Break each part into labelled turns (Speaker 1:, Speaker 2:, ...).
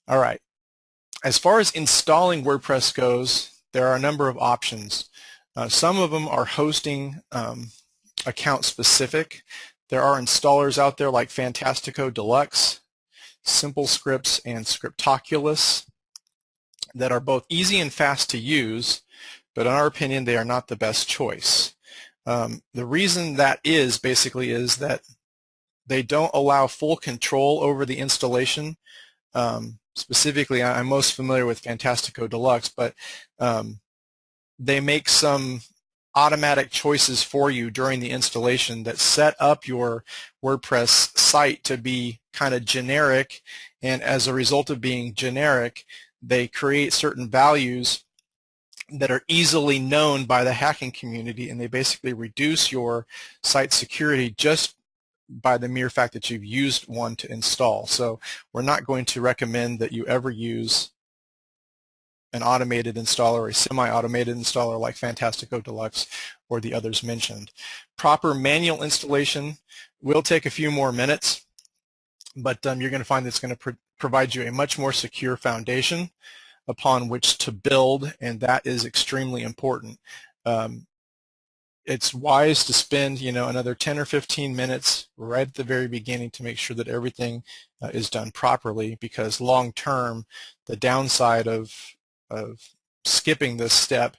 Speaker 1: All right. As far as installing WordPress goes, there are a number of options. Some of them are hosting account specific. There are installers out there like Fantastico Deluxe, Simple Scripts, and Scriptoculus that are both easy and fast to use, but in our opinion, they are not the best choice. The reason that is basically is that they don't allow full control over the installation. Specifically, I'm most familiar with Fantastico Deluxe, but they make some automatic choices for you during the installation that set up your WordPress site to be kind of generic, and as a result of being generic, they create certain values that are easily known by the hacking community, and they basically reduce your site security just by the mere fact that you've used one to install. So we're not going to recommend that you ever use an automated installer or a semi-automated installer like Fantastico Deluxe or the others mentioned. Proper manual installation will take a few more minutes, but you're going to find that it's going to provide you a much more secure foundation upon which to build, and that is extremely important. It's wise to spend, another 10 or 15 minutes right at the very beginning to make sure that everything is done properly, because long term, the downside of skipping this step,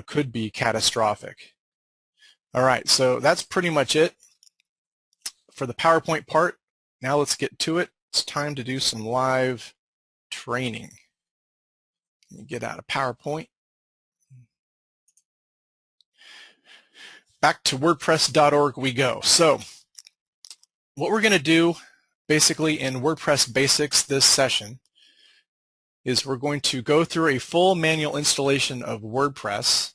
Speaker 1: could be catastrophic. All right, so that's pretty much it for the PowerPoint part. Now let's get to it. It's time to do some live training. Let me get out of PowerPoint. Back to WordPress.org we go. So what we're going to do basically in WordPress Basics this session is we're going to go through a full manual installation of WordPress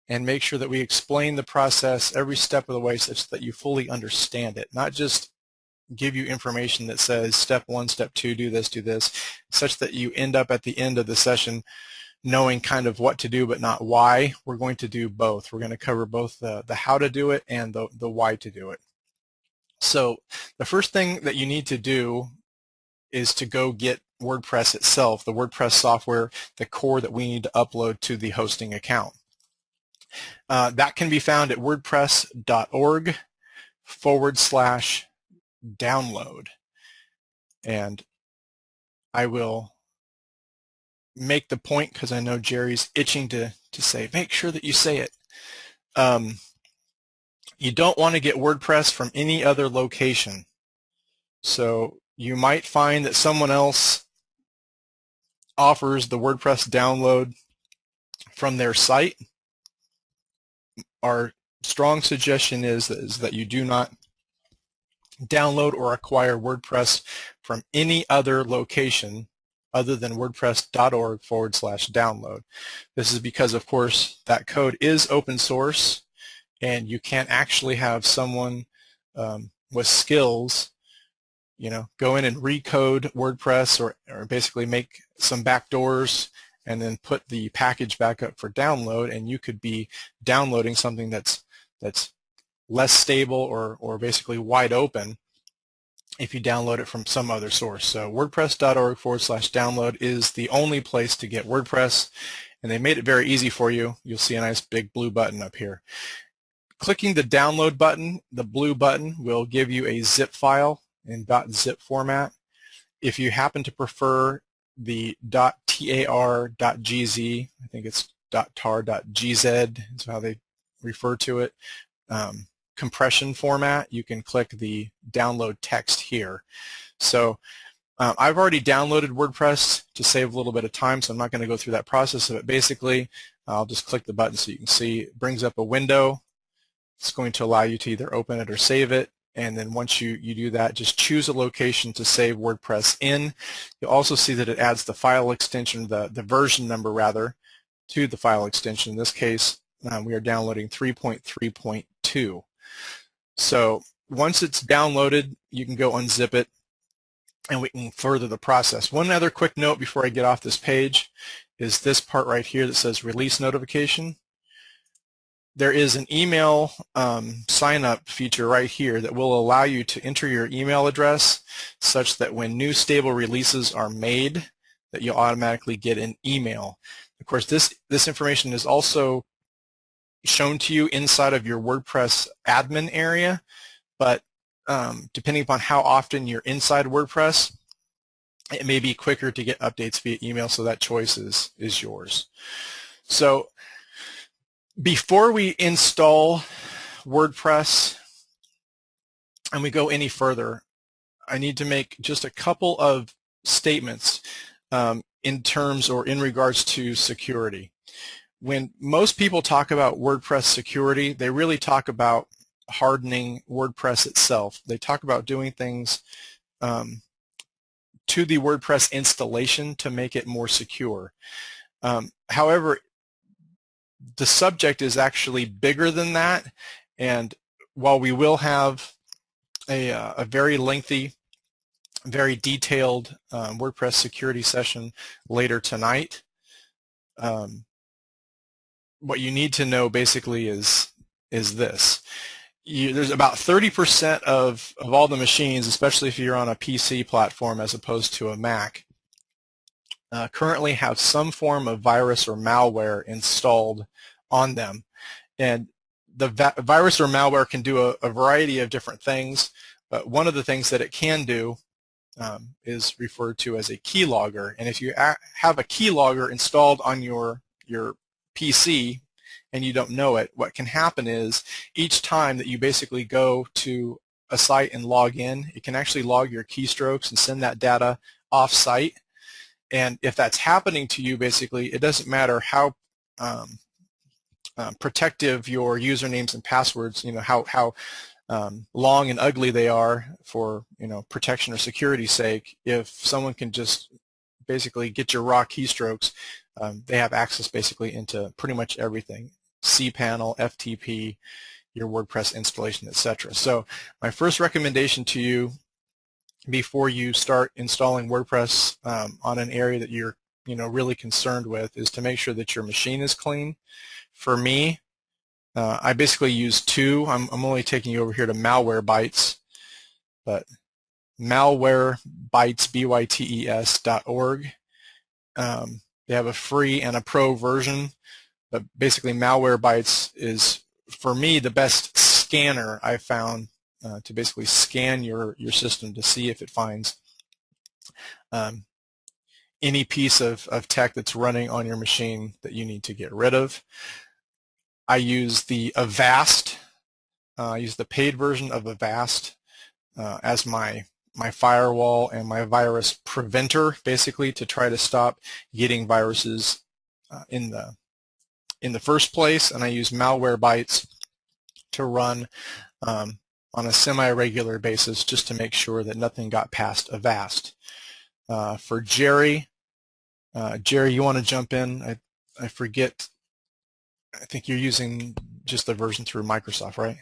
Speaker 1: and make sure that we explain the process every step of the way such that you fully understand it, not just give you information that says step 1, step 2, do this, such that you end up at the end of the session knowing kind of what to do but not why. We're going to do both. We're going to cover both the how to do it and the why to do it. So the first thing that you need to do is to go get WordPress itself, the WordPress software, the core that we need to upload to the hosting account. That can be found at wordpress.org/download. And I will make the point because I know Jerry's itching to say, make sure that you say it. You don't want to get WordPress from any other location. So you might find that someone else offers the WordPress download from their site. Our strong suggestion is that you do not download or acquire WordPress from any other location other than wordpress.org/download. This is because, of course, that code is open source, and you can't actually have someone with skills go in and recode WordPress or basically make some backdoors and then put the package back up for download, and you could be downloading something that's less stable or basically wide open if you download it from some other source. So wordpress.org/download is the only place to get WordPress, and they made it very easy for you. You'll see a nice big blue button up here. Clicking the download button, the blue button, will give you a zip file in .zip format. If you happen to prefer the .tar.gz, I think it's .tar.gz is how they refer to it, compression format, you can click the download text here. So I've already downloaded WordPress to save a little bit of time, so I'm not going to go through that process of it. Basically, I'll just click the button so you can see it brings up a window. It's going to allow you to either open it or save it. And then once you do that, just choose a location to save WordPress in. You'll also see that it adds the file extension, the version number rather, to the file extension. In this case, we are downloading 3.3.2. So once it's downloaded, you can go unzip it, and we can further the process. One other quick note before I get off this page is this part right here that says release notification. there is an email sign-up feature right here that will allow you to enter your email address such that when new stable releases are made, that you'll automatically get an email. Of course, this information is also shown to you inside of your WordPress admin area, but depending upon how often you're inside WordPress, it may be quicker to get updates via email, so that choice is yours. So before we install WordPress and we go any further, I need to make just a couple of statements in terms or in regards to security. When most people talk about WordPress security, they really talk about hardening WordPress itself. They talk about doing things to the WordPress installation to make it more secure. However, the subject is actually bigger than that, and while we will have a very lengthy, very detailed WordPress security session later tonight, what you need to know basically is this. There's about 30% of all the machines, especially if you're on a PC platform as opposed to a Mac, currently have some form of virus or malware installed on them. And the virus or malware can do a variety of different things, but one of the things that it can do is referred to as a keylogger. And if you have a keylogger installed on your PC and you don't know it, what can happen is each time that you basically go to a site and log in, it can actually log your keystrokes and send that data off-site. And if that's happening to you, basically, it doesn't matter how protective your usernames and passwords, how long and ugly they are for protection or security sake. If someone can just basically get your raw keystrokes, they have access basically into pretty much everything: cPanel, FTP, your WordPress installation, etc. So my first recommendation to you before you start installing WordPress on an area that you're really concerned with is to make sure that your machine is clean. For me, I basically use two. I'm only taking you over here to Malwarebytes, but Malwarebytes, bytes.org. They have a free and a pro version, but basically Malwarebytes is, for me, the best scanner I've found to basically scan your system to see if it finds any piece of tech that's running on your machine that you need to get rid of. I use the Avast. I use the paid version of Avast as my firewall and my virus preventer, basically, to try to stop getting viruses in the first place. And I use Malwarebytes to run on a semi-regular basis just to make sure that nothing got past Avast. For Jerry, you want to jump in? I forget. I think you're using just the version through Microsoft, right?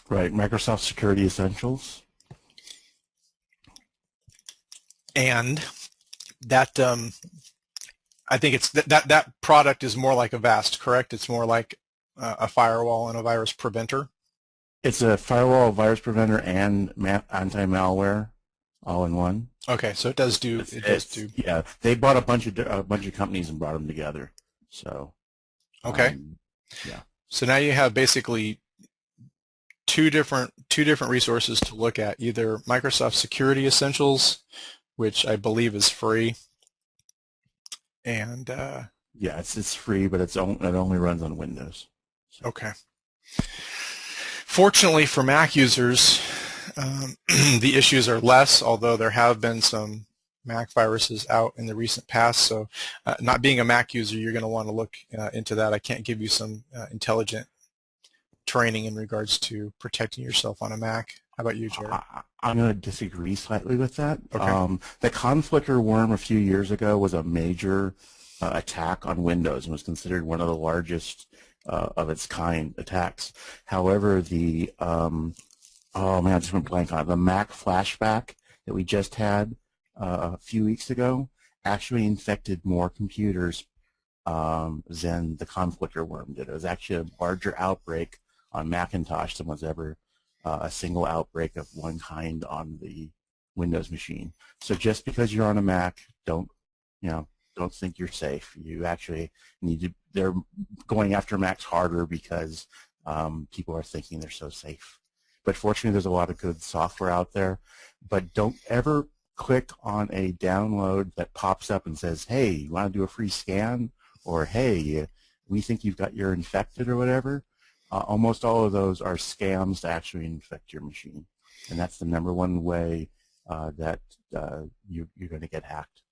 Speaker 2: Right, Microsoft Security Essentials.
Speaker 1: And that I think it's that product is more like Avast, correct? It's more like a firewall and a virus preventer.
Speaker 2: It's a firewall, virus preventer, and anti-malware all in one.
Speaker 1: Okay, so it does do.
Speaker 2: Yeah, they bought a bunch of companies and brought them together. So.
Speaker 1: Okay.
Speaker 2: Yeah.
Speaker 1: So now you have basically two different resources to look at: either Microsoft Security Essentials, which I believe is free, and
Speaker 2: yeah, it's free, but it only runs on Windows. So.
Speaker 1: Okay. Fortunately for Mac users, the issues are less, although there have been some Mac viruses out in the recent past. So not being a Mac user, you're going to want to look into that. I can't give you some intelligent training in regards to protecting yourself on a Mac. How about you, Jared?
Speaker 2: I'm going to disagree slightly with that.
Speaker 1: Okay.
Speaker 2: The Conflictor worm a few years ago was a major attack on Windows and was considered one of the largest of its kind attacks. However, the oh man, I just went blank on it. The Mac flashback that we just had a few weeks ago actually infected more computers than the conflictor worm did. It was actually a larger outbreak on Macintosh than was ever a single outbreak of one kind on the Windows machine. So just because you're on a Mac, don't think you're safe. You actually need to. They're going after Macs harder because people are thinking they're so safe. But fortunately, there's a lot of good software out there. But don't ever click on a download that pops up and says, "Hey, you want to do a free scan?" or "Hey, we think you're infected," or whatever. Almost all of those are scams to actually infect your machine, and that's the #1 way that you're going to get hacked,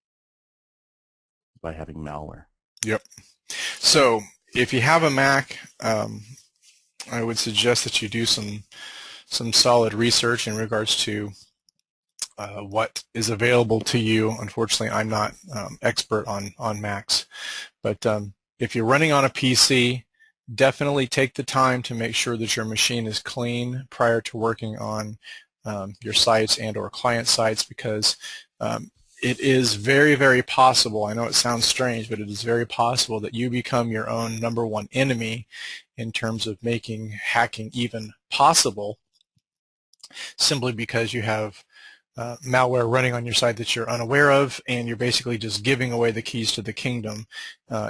Speaker 2: by having malware.
Speaker 1: Yep. So if you have a Mac, I would suggest that you do some solid research in regards to what is available to you. Unfortunately, I'm not expert on Macs, but if you're running on a PC, definitely take the time to make sure that your machine is clean prior to working on your sites and or client sites, because it is very, very possible, I know it sounds strange, but it is very possible that you become your own #1 enemy in terms of making hacking even possible, simply because you have malware running on your site that you're unaware of, and you're basically just giving away the keys to the kingdom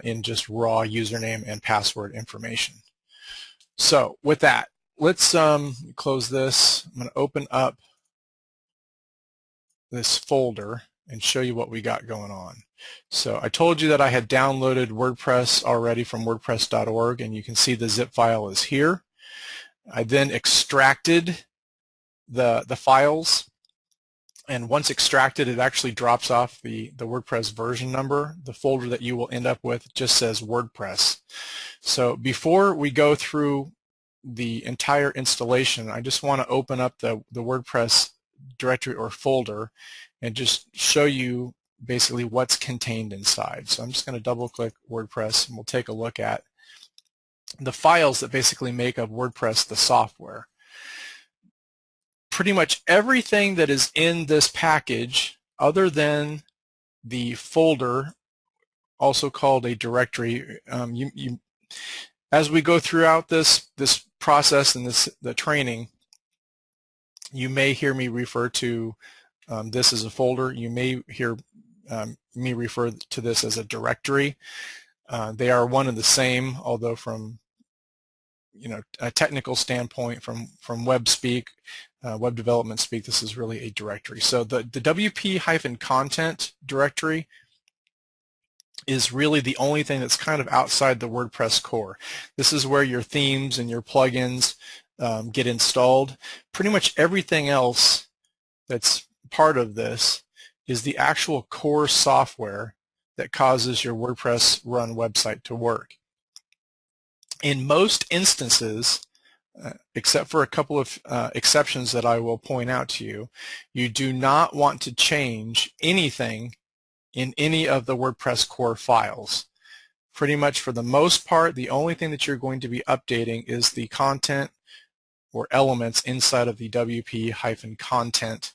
Speaker 1: in just raw username and password information. So with that, let's close this. I'm going to open up this folder and show you what we got going on. So I told you that I had downloaded WordPress already from wordpress.org, and you can see the zip file is here. I then extracted the files, and once extracted, it actually drops off the WordPress version number. The folder that you will end up with just says WordPress. So before we go through the entire installation, I just want to open up the WordPress directory or folder and just show you basically what's contained inside. So I'm just going to double click WordPress, and we'll take a look at the files that basically make up WordPress, the software. Pretty much everything that is in this package, other than the folder, also called a directory, as we go throughout this process and the training, you may hear me refer to this as a folder. You may hear me refer to this as a directory. They are one and the same, although from a technical standpoint, from web speak, web development speak, this is really a directory. So the WP-content directory is really the only thing that's kind of outside the WordPress core. This is where your themes and your plugins get installed. Pretty much everything else that's part of this is the actual core software that causes your WordPress run website to work. In most instances, except for a couple of exceptions that I will point out to you, you do not want to change anything in any of the WordPress core files. Pretty much for the most part, the only thing that you're going to be updating is the content or elements inside of the WP-content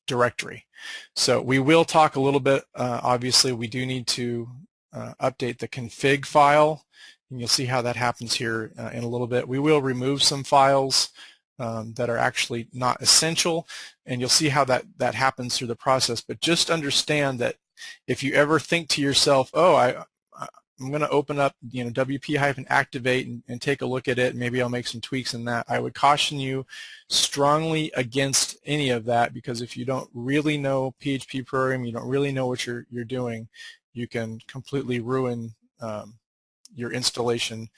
Speaker 1: directory. So we will talk a little bit, obviously we do need to update the config file, and you'll see how that happens here in a little bit. We will remove some files that are actually not essential, and you'll see how that happens through the process. But just understand that if you ever think to yourself, oh, I'm going to open up WP-activate and take a look at it, and maybe I'll make some tweaks in that, I would caution you strongly against any of that, because if you don't really know PHP programming, you don't really know what you're doing, you can completely ruin your installation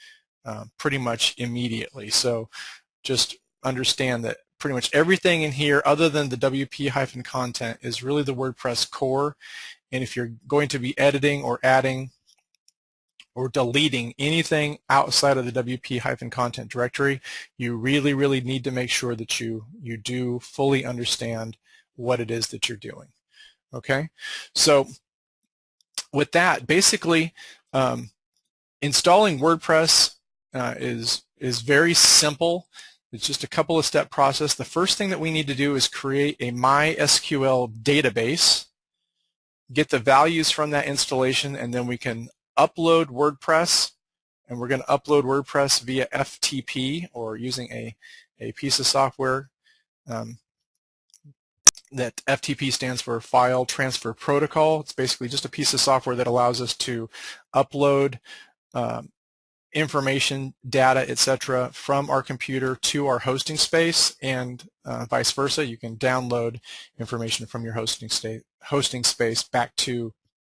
Speaker 1: pretty much immediately. So just understand that pretty much everything in here other than the WP-content is really the WordPress core, and if you're going to be editing or adding or deleting anything outside of the WP-content directory, you really, really need to make sure that you do fully understand what it is that you're doing. Okay, so with that, basically installing WordPress is very simple. It's just a couple of step process. The first thing that we need to do is create a MySQL database get the values from that installation, and then we can upload WordPress. And we're going to upload WordPress via FTP, or using a piece of software that FTP stands for File Transfer Protocol. It's basically just a piece of software that allows us to upload information, data, etc. from our computer to our hosting space, and vice versa. You can download information from your hosting space back to